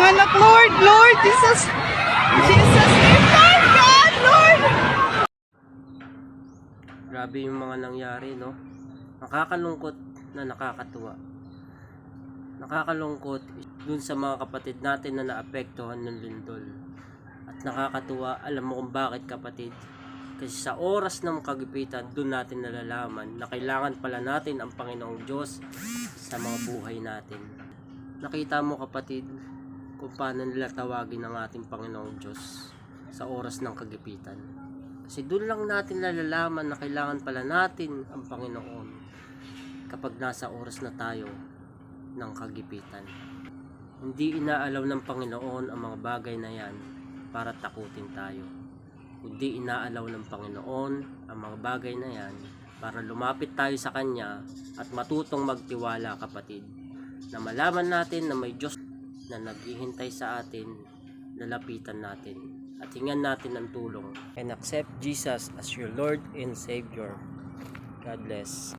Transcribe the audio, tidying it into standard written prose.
anak, Lord, Lord, Jesus, Jesus, Lord, God, Lord. Grabe yung mga nangyari, no? Nakakalungkot na nakakatuwa. Nakakalungkot dun sa mga kapatid natin na naapektuhan ng lindol. At nakakatuwa, alam mo kung bakit, kapatid? Kasi sa oras ng kagipitan, dun natin nalalaman na kailangan pala natin ang Panginoong Diyos sa mga buhay natin. Nakita mo, kapatid, kung paano nila tawagin ang ating Panginoong Diyos sa oras ng kagipitan. Kasi doon lang natin nalalaman na kailangan pala natin ang Panginoon kapag nasa oras na tayo ng kagipitan. Hindi inaalaw ng Panginoon ang mga bagay na yan para takutin tayo. Kundi inaalaw ng Panginoon ang mga bagay na yan para lumapit tayo sa Kanya at matutong magtiwala, kapatid. Na malaman natin na may Diyos na naghihintay sa atin, lalapitan natin at hingan natin ng tulong and accept Jesus as your Lord and Savior. God bless.